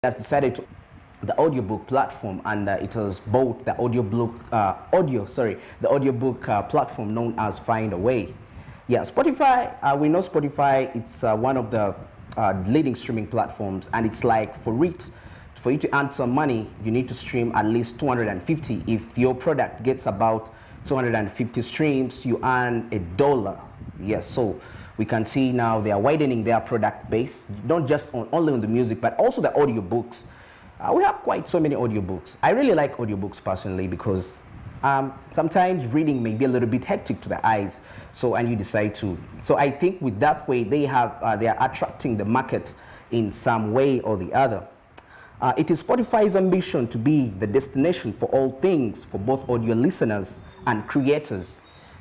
has decided to the audiobook platform, and it has bought the the audiobook platform known as Findaway. Yeah, Spotify. We know Spotify. It's one of the leading streaming platforms, and it's like for you to earn some money, you need to stream at least 250. If your product gets about 250 streams, you earn $1. Yes, so we can see now they are widening their product base, not just only on the music, but also the audiobooks. We have quite so many audiobooks. I really like audiobooks personally because sometimes reading may be a little bit hectic to the eyes. So, and you decide to. So I think with that way, they are attracting the market in some way or the other. It is Spotify's ambition to be the destination for all things for both audio listeners and creators.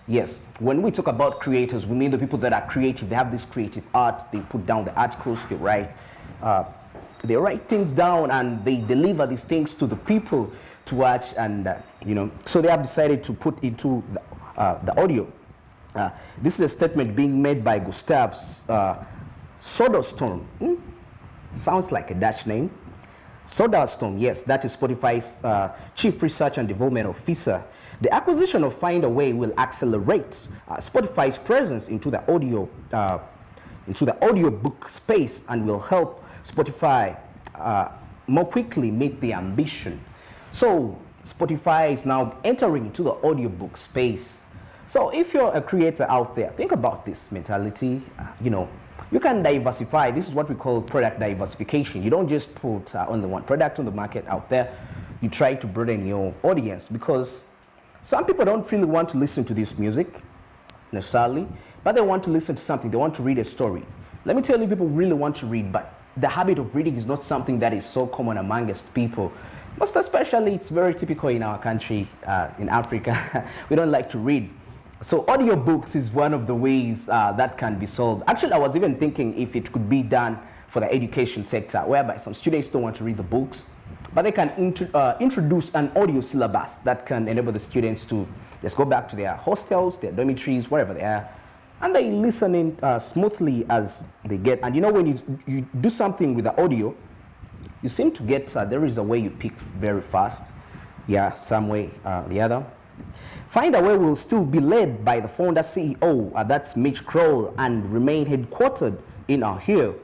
Yes, when we talk about creators, we mean the people that are creative. They have this creative art. They put down the articles. They write things down and they deliver these things to the people to watch. And so they have decided to put into the audio. This is a statement being made by Gustav Soderstrom. Sounds like a Dutch name. Soderstrom, yes, that is Spotify's Chief Research and Development Officer. The acquisition of Findaway will accelerate Spotify's presence into the audiobook space and will help Spotify more quickly meet the ambition. So Spotify is now entering into the audiobook space. So if you're a creator out there, think about this mentality. You can diversify. This is what we call product diversification. You don't just put only one product on the market out there. You try to broaden your audience, because some people don't really want to listen to this music necessarily, but they want to listen to something. They want to read a story. Let me tell you, people really want to read, but the habit of reading is not something that is so common amongst people. Most especially, it's very typical in our country, in Africa. We don't like to read. So audiobooks is one of the ways that can be solved. Actually, I was even thinking if it could be done for the education sector, whereby some students don't want to read the books, but they can introduce an audio syllabus that can enable the students to just go back to their hostels, their dormitories, wherever they are, and they listen in smoothly as they get. And when you do something with the audio, you seem to get, there is a way you pick very fast. Yeah, some way the other. Findaway will still be led by the founder CEO, that's Mitch Kroll, and remain headquartered in Ohio.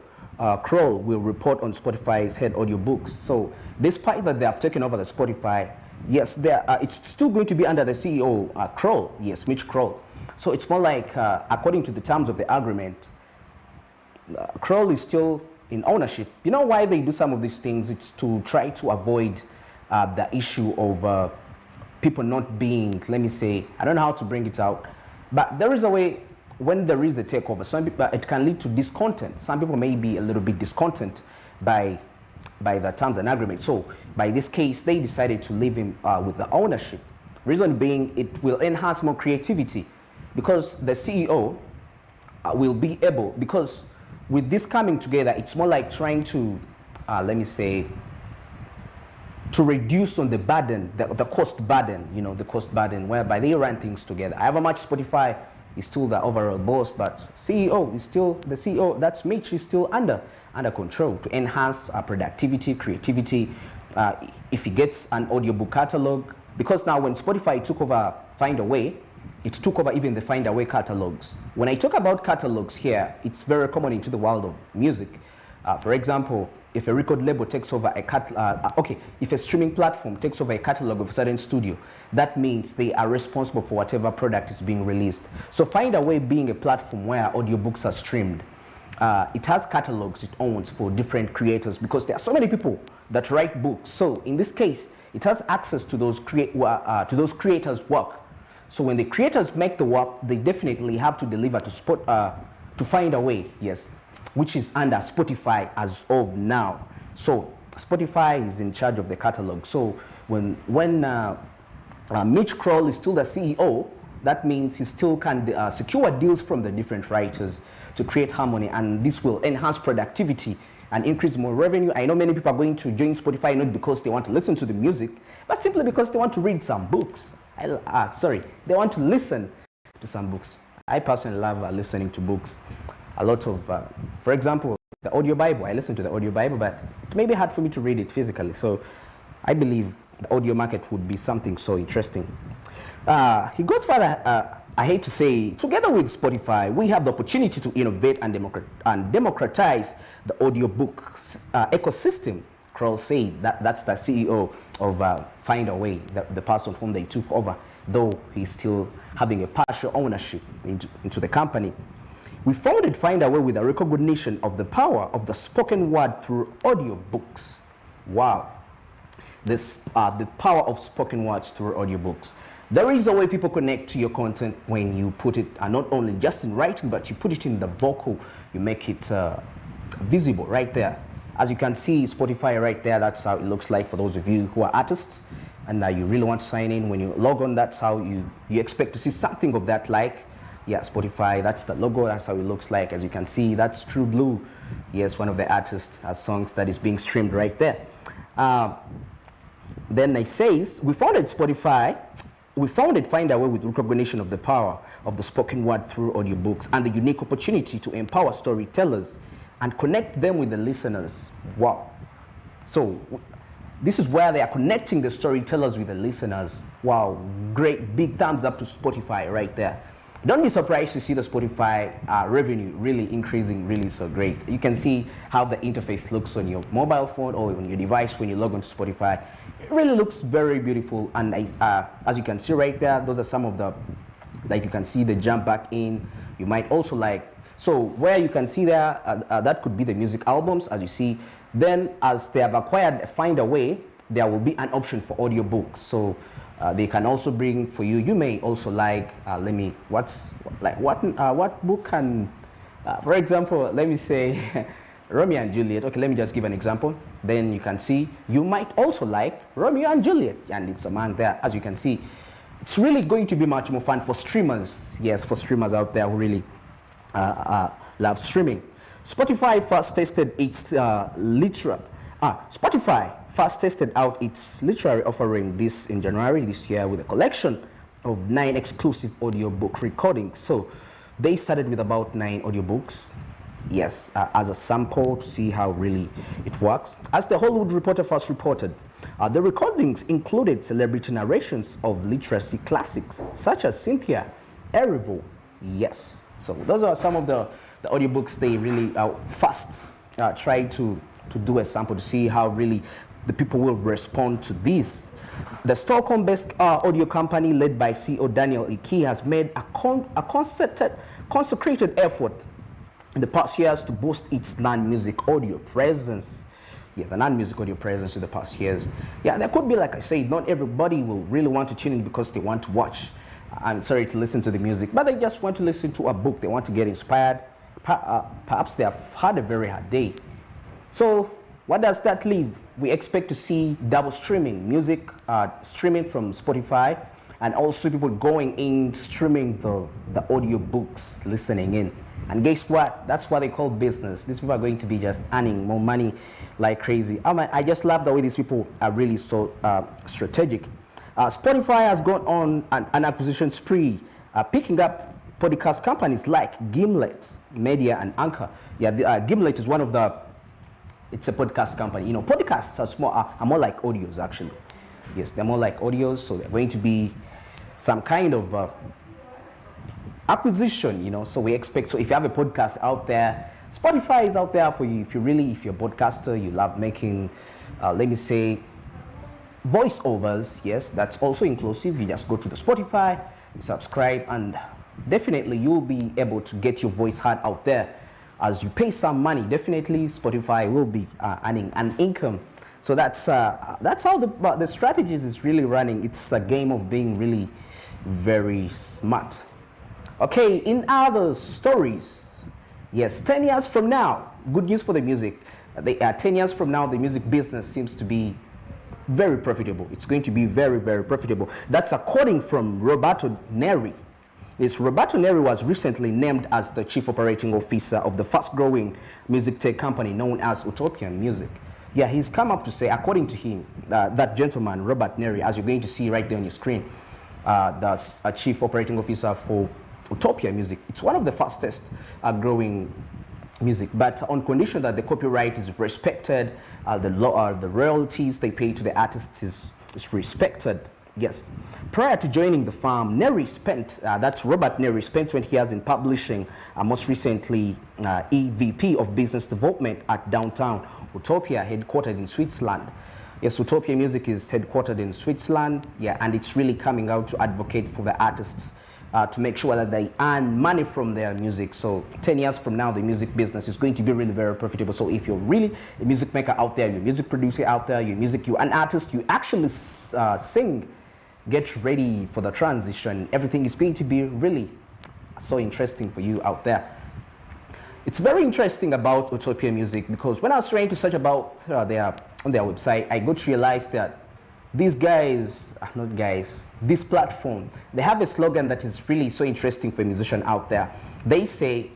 Kroll will report on Spotify's head audiobooks. So despite that they have taken over the Spotify, yes, it's still going to be under the CEO, Kroll, yes, Mitch Kroll. So it's more like, according to the terms of the agreement, Kroll is still in ownership. You know why they do some of these things? It's to try to avoid the issue of people not being, let me say, I don't know how to bring it out, but there is a way when there is a takeover. Some people, it can lead to discontent. Some people may be a little bit discontent by the terms and agreement. So by this case, they decided to leave him with the ownership. Reason being, it will enhance more creativity, because the CEO will be able, because with this coming together, it's more like trying to, let me say, to reduce on the burden, the cost burden, the cost burden, whereby they run things together. However much Spotify is still the overall boss, but CEO is still the CEO. That's Mitch, is still under control to enhance productivity, creativity. If he gets an audiobook catalog, because now when Spotify took over Findaway, it took over even the Findaway catalogs. When I talk about catalogs here, it's very common into the world of music. For example, if a record label takes over if a streaming platform takes over a catalog of a certain studio, that means they are responsible for whatever product is being released. So Findaway being a platform where audiobooks are streamed, it has catalogs it owns for different creators, because there are so many people that write books. So in this case, it has access to those creators' work. So when the creators make the work, they definitely have to deliver to Findaway, yes, which is under Spotify as of now. So Spotify is in charge of the catalog. So when Mitch Kroll is still the CEO, that means he still can secure deals from the different writers to create harmony, and this will enhance productivity and increase more revenue. I know many people are going to join Spotify not because they want to listen to the music, but simply because they want to read some books. They want to listen to some books. I personally love listening to books. A lot of, for example, the audio Bible. I listen to the audio Bible, but it may be hard for me to read it physically. So I believe the audio market would be something so interesting. He goes further. I hate to say, together with Spotify, we have the opportunity to innovate and democratize the audiobook ecosystem. Kroll said that's the CEO of Findaway, the person whom they took over, though he's still having a partial ownership into the company. We founded Findaway with a recognition of the power of the spoken word through audiobooks. Wow. The power of spoken words through audiobooks. There is a way people connect to your content when you put it not only just in writing, but you put it in the vocal, you make it visible right there. As you can see, Spotify right there, that's how it looks like for those of you who are artists and you really want to sign in. When you log on, that's how you expect to see something of that like. Yeah, Spotify, that's the logo, that's how it looks like. As you can see, that's True Blue. Yes, one of the artists' songs that is being streamed right there. Then it says, we founded Findaway with recognition of the power of the spoken word through audiobooks and the unique opportunity to empower storytellers and connect them with the listeners. Wow. So this is where they are connecting the storytellers with the listeners. Wow, great, big thumbs up to Spotify right there. Don't be surprised to see the Spotify revenue really increasing, really so great. You can see how the interface looks on your mobile phone or on your device when you log on to Spotify. It really looks very beautiful, and as you can see right there, those are some of the, like you can see the jump back in. You might also like, so where you can see there, that could be the music albums, as you see. Then as they have acquired Findaway, there will be an option for audiobooks. So they can also bring for you. You may also like, what book can, for example, let me say Romeo and Juliet. Okay, let me just give an example. Then you can see, you might also like Romeo and Juliet, and it's a man there, as you can see. It's really going to be much more fun for streamers. Yes, for streamers out there who really love streaming. Spotify first tested its Spotify first tested out its literary offering in January this year with a collection of 9 exclusive audiobook recordings. So they started with about 9 audiobooks, yes, as a sample to see how really it works. As the Hollywood Reporter first reported, the recordings included celebrity narrations of literacy classics such as Cynthia Erivo. Yes, so those are some of the audiobooks they really first tried to do a sample to see how really the people will respond to this. The Stockholm-based audio company led by CEO Daniel Iki has made a consecrated effort in the past years to boost its non-music audio presence. Yeah, the non-music audio presence in the past years. Yeah, there could be, like I said, not everybody will really want to tune in because they want to watch. I'm sorry, to listen to the music, but they just want to listen to a book. They want to get inspired. Perhaps they have had a very hard day. So what does that leave? We expect to see double streaming, music streaming from Spotify, and also people going in streaming the audio books, listening in. And guess what? That's what they call business. These people are going to be just earning more money like crazy. I just love the way these people are really so strategic. Spotify has gone on an acquisition spree, picking up podcast companies like Gimlet Media and Anchor. Yeah, Gimlet is one of it's a podcast company. You know, podcasts are more like audios, actually. Yes, they're more like audios, so they're going to be some kind of acquisition, you know. So we expect, so if you have a podcast out there, Spotify is out there for you. If you're a podcaster, you love making, let me say, voiceovers, yes, that's also inclusive. You just go to the Spotify, you subscribe, and definitely you'll be able to get your voice heard out there. As you pay some money, definitely Spotify will be earning an income. So that's how the strategies is really running. It's a game of being really very smart. Okay, in other stories, yes, 10 years from now, good news for the music. 10 years from now, the music business seems to be very profitable. It's going to be very, very profitable. That's according from Roberto Neri. Roberto Neri was recently named as the chief operating officer of the fast-growing music tech company known as Utopian Music. Yeah, he's come up to say, according to him, that gentleman, Robert Neri, as you're going to see right there on your screen, that's a chief operating officer for Utopia Music. It's one of the fastest growing music, but on condition that the copyright is respected, the law, the royalties they pay to the artists is respected. Yes. Prior to joining the firm, Neri spent, that's Robert Neri, spent 20 years in publishing, most recently EVP of Business Development at Downtown Utopia, headquartered in Switzerland. Yes, Utopia Music is headquartered in Switzerland, yeah, and it's really coming out to advocate for the artists to make sure that they earn money from their music. So 10 years from now, the music business is going to be really very profitable. So if you're really a music maker out there, you're a music producer out there, you're an artist, you actually sing, get ready for the transition. Everything is going to be really so interesting for you out there. It's very interesting about Utopia Music because when I was trying to search about on their website, I got to realize that these guys, not guys, this platform, they have a slogan that is really so interesting for a musician out there. They say,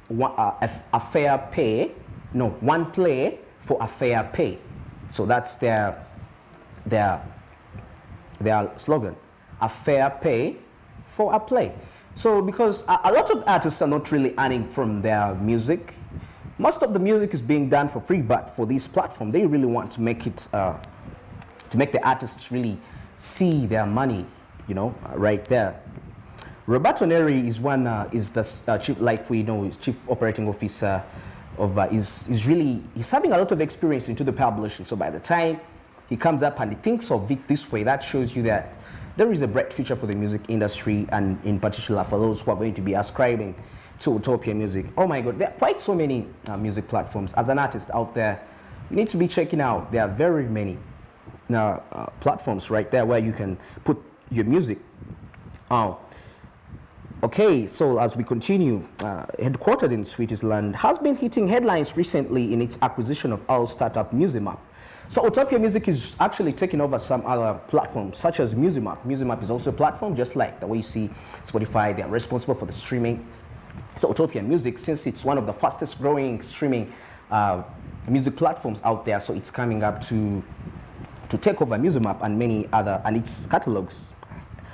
a fair pay, no, one play for a fair pay. So that's their slogan, a fair pay for a play. So because a lot of artists are not really earning from their music, most of the music is being done for free, but for this platform, they really want to make it, to make the artists really see their money, you know, right there. Roberto Neri is is the chief, like we know, is chief operating officer of, he's having a lot of experience into the publishing. So by the time he comes up and he thinks of it this way, that shows you that there is a bright future for the music industry, and in particular for those who are going to be ascribing to Utopia Music. Oh my God, there are quite so many music platforms. As an artist out there, you need to be checking out. There are very many platforms right there where you can put your music. Okay, so as we continue, headquartered in Switzerland, has been hitting headlines recently in its acquisition of our startup Musicmap. So Utopia Music is actually taking over some other platforms, such as Musicmap. Musicmap is also a platform, just like the way you see Spotify. They are responsible for the streaming. So Utopia Music, since it's one of the fastest growing streaming music platforms out there, so it's coming up to take over Musicmap and many other, and its catalogs,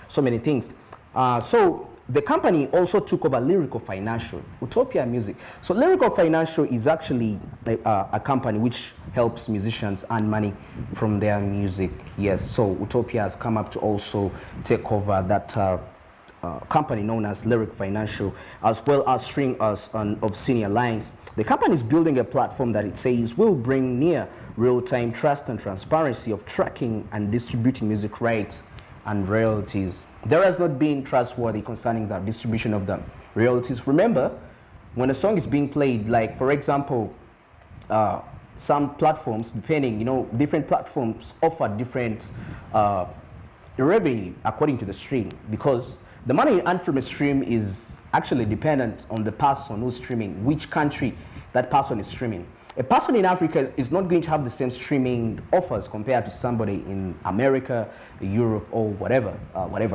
so many things. So the company also took over Lyrical Financial, Utopia Music. So Lyrical Financial is actually a company which helps musicians earn money from their music. Yes, so Utopia has come up to also take over that company known as Lyric Financial, as well as string of senior lines. The company is building a platform that it says will bring near real-time trust and transparency of tracking and distributing music rights and royalties. There has not been trustworthy concerning the distribution of the royalties. Remember, when a song is being played, like for example, some platforms, depending, you know, different platforms offer different revenue according to the stream, because the money you earn from a stream is actually dependent on the person who's streaming, which country that person is streaming. A person in Africa is not going to have the same streaming offers compared to somebody in America, Europe, or whatever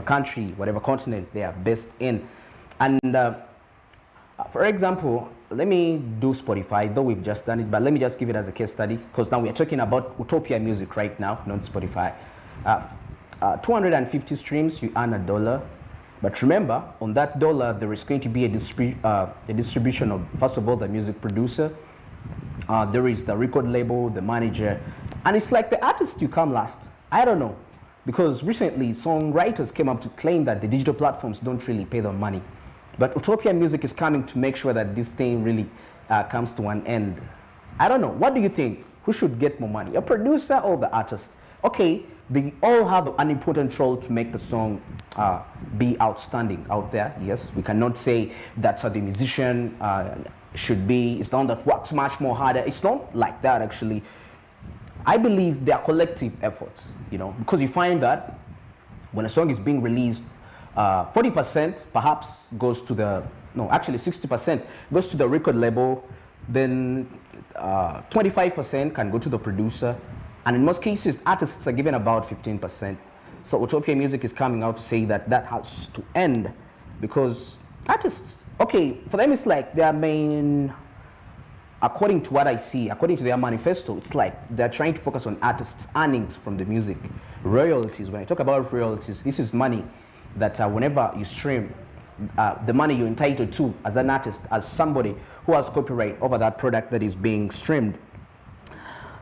country, whatever continent they are based in. And for example, let me do Spotify, though we've just done it, but let me just give it as a case study, because now we are talking about Utopia Music right now, not Spotify. 250 streams, you earn $1. But remember, on that dollar, there is going to be a distribution of, first of all, the music producer. There is the record label, the manager, and it's like the artist you come last. I don't know, because recently songwriters came up to claim that the digital platforms don't really pay them money. But Utopia Music is coming to make sure that this thing really comes to an end. I don't know, what do you think? Who should get more money, a producer or the artist? Okay, they all have an important role to make the song be outstanding out there. Yes, we cannot say that the musician should be, it's the one that works much more harder. It's not like that, actually. I believe they are collective efforts, you know, because you find that when a song is being released, 40% perhaps goes to the, no, actually 60% goes to the record label, then 25% can go to the producer, and in most cases, artists are given about 15%. So Utopia Music is coming out to say that that has to end, because artists, okay, for them it's like their main, according to what I see, according to their manifesto, it's like they're trying to focus on artists' earnings from the music. Royalties, when I talk about royalties, this is money that whenever you stream, the money you're entitled to as an artist, as somebody who has copyright over that product that is being streamed.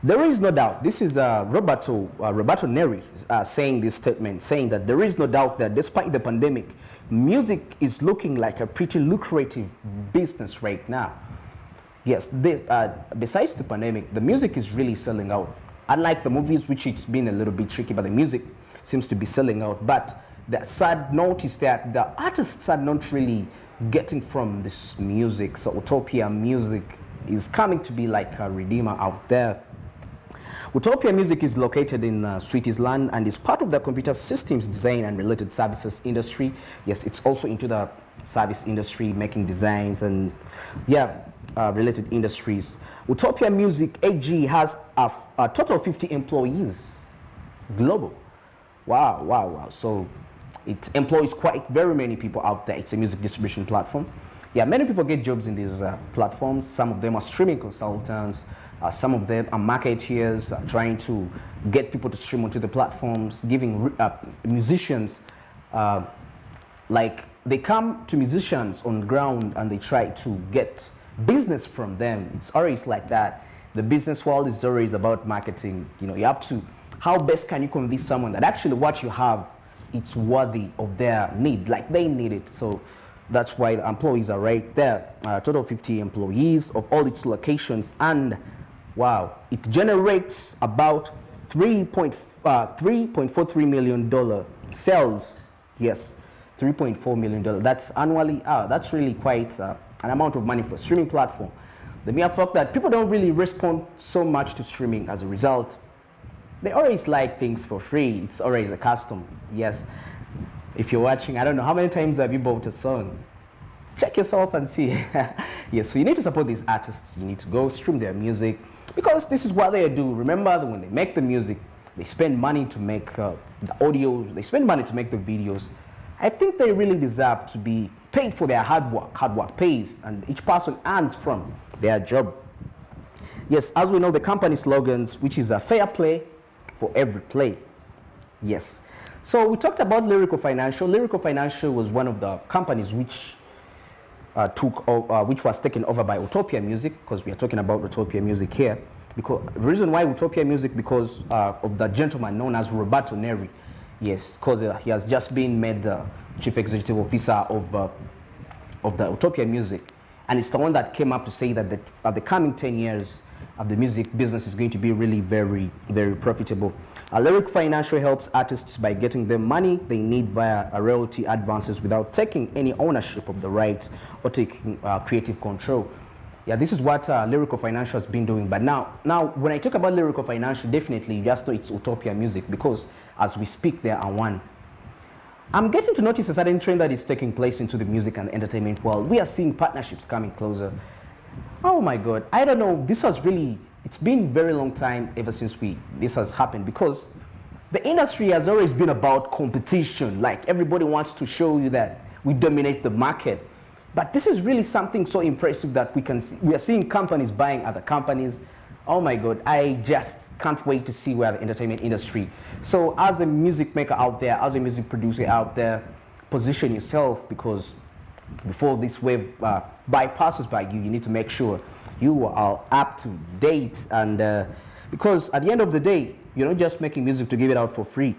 There is no doubt, this is Roberto Neri saying this statement, saying that there is no doubt that despite the pandemic, music is looking like a pretty lucrative business right now. Yes, besides the pandemic, the music is really selling out. Unlike the movies, which it's been a little bit tricky, but the music seems to be selling out. But the sad note is that the artists are not really getting from this music. So Utopia Music is coming to be like a redeemer out there. Utopia Music is located in Switzerland and is part of the computer systems design and related services industry. Yes, it's also into the service industry, making designs and related industries. Utopia Music AG has a total of 50 employees global. Wow. So it employs quite very many people out there. It's a music distribution platform. Yeah, many people get jobs in these platforms. Some of them are streaming consultants. Some of them are marketeers trying to get people to stream onto the platforms, giving musicians, like they come to musicians on the ground and they try to get business from them. It's always like that. The business world is always about marketing. You know, you have to, how best can you convince someone that actually what you have, it's worthy of their need, like they need it. So that's why the employees are right there. Total 50 employees of all its locations, and wow, it generates about $3.43 million sales. Yes, $3.4 million. That's annually. That's really quite an amount of money for a streaming platform. The mere fact that people don't really respond so much to streaming as a result. They always like things for free. It's always a custom. Yes. If you're watching, I don't know, how many times have you bought a song? Check yourself and see. Yes, so you need to support these artists. You need to go stream their music because this is what they do. Remember that when they make the music, they spend money to make the audio, they spend money to make the videos. I think they really deserve to be paid for their hard work. Hard work pays, and each person earns from their job. Yes, as we know, the company slogans, which is a fair play for every play. Yes. So we talked about Lyrical Financial. Lyrical Financial was one of the companies which which was taken over by Utopia Music, because we are talking about Utopia Music here. Because the reason why Utopia Music, because of the gentleman known as Roberto Neri. Yes, because he has just been made the chief executive officer of the Utopia Music, and it's the one that came up to say that the coming 10 years of the music business is going to be really very, very profitable. Lyric Financial helps artists by getting them money they need via royalty advances without taking any ownership of the rights or taking creative control. Yeah, this is what Lyrical Financial has been doing. But now when I talk about Lyrical Financial, definitely you just know it's Utopia Music, because as we speak, they are one. I'm getting to notice a certain trend that is taking place into the music and entertainment world. We are seeing partnerships coming closer. Oh my God, I don't know, this has really, it's been a very long time ever since this has happened, because the industry has always been about competition. Like everybody wants to show you that we dominate the market. But this is really something so impressive that we are seeing companies buying other companies. Oh my God, I just can't wait to see where the entertainment industry. So as a music maker out there, as a music producer out there, position yourself, because before this wave bypasses by you, you need to make sure you are up to date. And because at the end of the day, you're not just making music to give it out for free.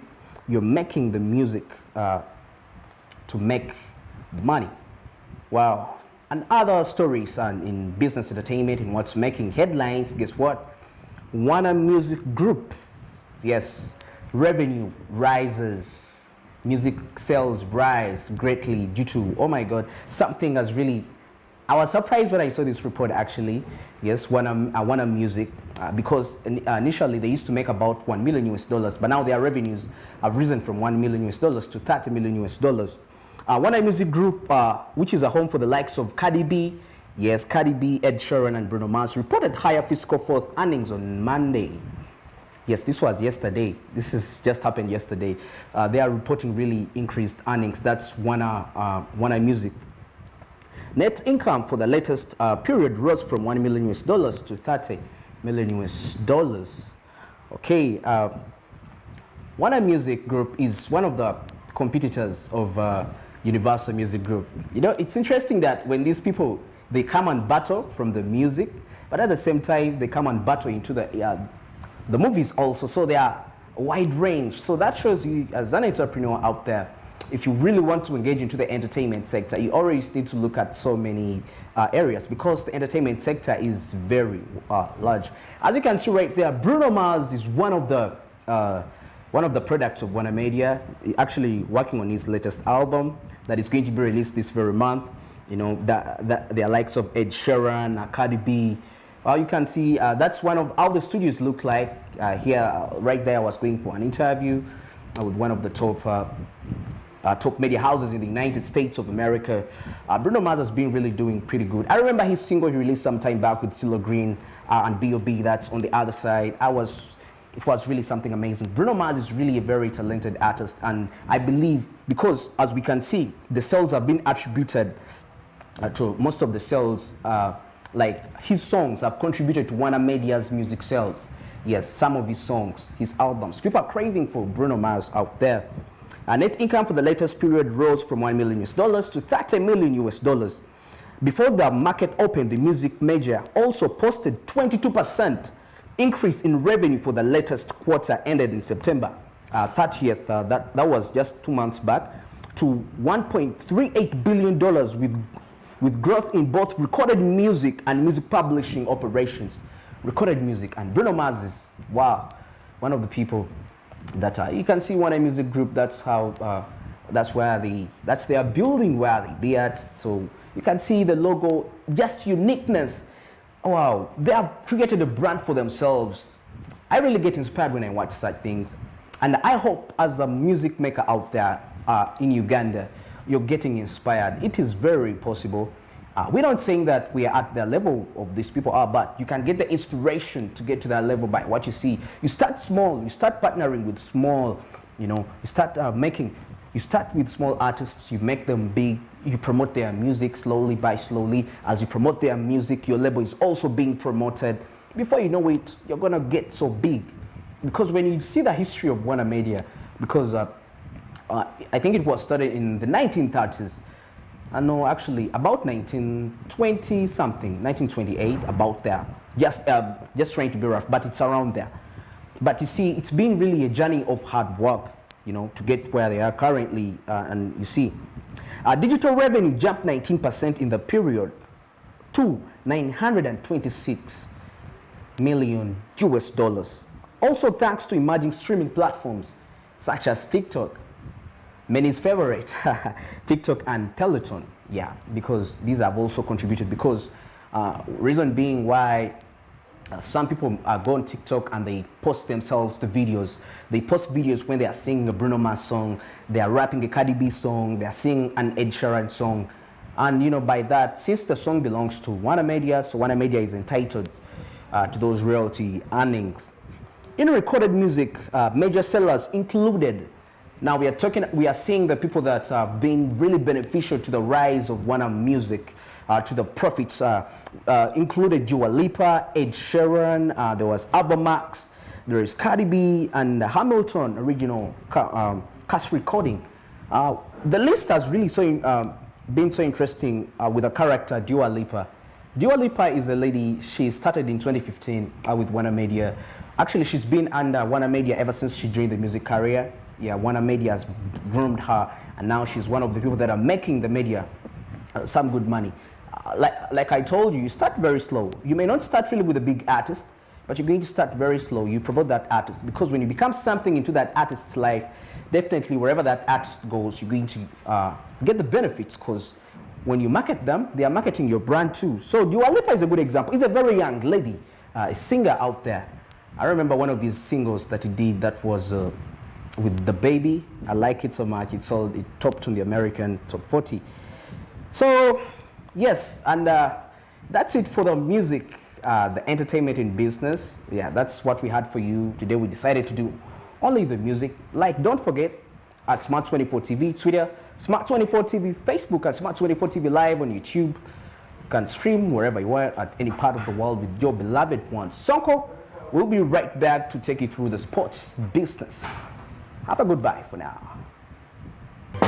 You're making the music to make money. Wow. And other stories in business entertainment, in what's making headlines, guess what? Warner Music Group. Yes, revenue rises. Music sales rise greatly due to, oh my God, something has really, I was surprised when I saw this report actually. Yes, Warner Music, because initially they used to make about $1 million, but now their revenues have risen from $1 million to $30 million. Warner Music Group, which is a home for the likes of Cardi B, yes, Cardi B, Ed Sheeran, and Bruno Mars, reported higher fiscal fourth earnings on Monday. Yes, this was yesterday. This has just happened yesterday. They are reporting really increased earnings. That's Warner Music. Net income for the latest period rose from $1 million to $30 million. Okay, Warner Music Group is one of the competitors of Universal Music Group. You know, it's interesting that when these people, they come and battle from the music, but at the same time, they come and battle into the movies also. So they are a wide range. So that shows you, as an entrepreneur out there, if you really want to engage into the entertainment sector, you always need to look at so many areas, because the entertainment sector is very large. As you can see right there, Bruno Mars is one of the products of Warner Media, actually working on his latest album that is going to be released this very month. You know, the likes of Ed Sheeran, Cardi B. You can see that's one of how the studios look like. Here, right there, I was going for an interview with one of the top media houses in the United States of America. Bruno Mars has been really doing pretty good. I remember his single he released some time back with CeeLo Green and B.O.B. That's On the Other Side. It was really something amazing. Bruno Mars is really a very talented artist, and I believe, because as we can see, the sales have been attributed to most of the sales, like his songs have contributed to Warner Media's music sales. Yes, some of his songs, his albums. People are craving for Bruno Mars out there. Net income for the latest period rose from $1 million to $30 million. Before the market opened, the music major also posted 22% increase in revenue for the latest quarter ended in September 30th. That was just 2 months back, to $1.38 billion with growth in both recorded music and music publishing operations. Recorded music, and Bruno Mars is, wow, one of the people that you can see Warner Music Group. That's how that's their building where they be at. So you can see the logo, just uniqueness. Wow, they have created a brand for themselves. I really get inspired when I watch such things, and I hope as a music maker out there in Uganda, you're getting inspired. It is very possible. We're not saying that we are at the level of these people are, but you can get the inspiration to get to that level by what you see. You start small, you start partnering with small, you know, you start you start with small artists, you make them big, you promote their music slowly by slowly. As you promote their music, your label is also being promoted. Before you know it, you're gonna get so big. Because when you see the history of Warner Media, because I think it was started in the 1930s, no, actually about 1920 something, 1928, about there. Just trying to be rough, but it's around there. But you see, it's been really a journey of hard work, you know, to get where they are currently. And you see, digital revenue jumped 19% in the period to $926 million. Also thanks to emerging streaming platforms such as TikTok, many's favorite, TikTok and Peloton. Yeah, because these have also contributed, because reason being why some people go on TikTok and they post themselves the videos. They post videos when they are singing a Bruno Mars song, they are rapping a Cardi B song, they are singing an Ed Sheeran song. And you know, by that, since the song belongs to Warner Media, so Warner Media is entitled to those royalty earnings. In recorded music, major sellers included. Now we are seeing the people that have been really beneficial to the rise of Warner Music, to the profits, included Dua Lipa, Ed Sheeran, there was Max, there is Cardi B, and Hamilton original cast recording. The list has really been so interesting with the character Dua Lipa. Dua Lipa is a lady. She started in 2015 with Warner Media. Actually, she's been under Warner Media ever since she joined the music career. Yeah, Warner Media has groomed her, and now she's one of the people that are making the media some good money. Like I told you, you start very slow. You may not start really with a big artist, but you're going to start very slow. You promote that artist, because when you become something into that artist's life, definitely wherever that artist goes, you're going to get the benefits, because when you market them, they are marketing your brand too. So Dua Lipa is a good example. He's a very young lady, a singer out there. I remember one of his singles that he did that was with The Baby. I like it so much. It topped on the American top 40. So yes, and that's it for the music, the entertainment in business. Yeah, that's what we had for you today. We decided to do only the music. Don't forget, at Smart24 TV, Twitter, Smart24 TV, Facebook, and Smart24 TV Live on YouTube. You can stream wherever you are at any part of the world with your beloved ones. Sonko will be right back to take you through the sports business. Have a good bye for now.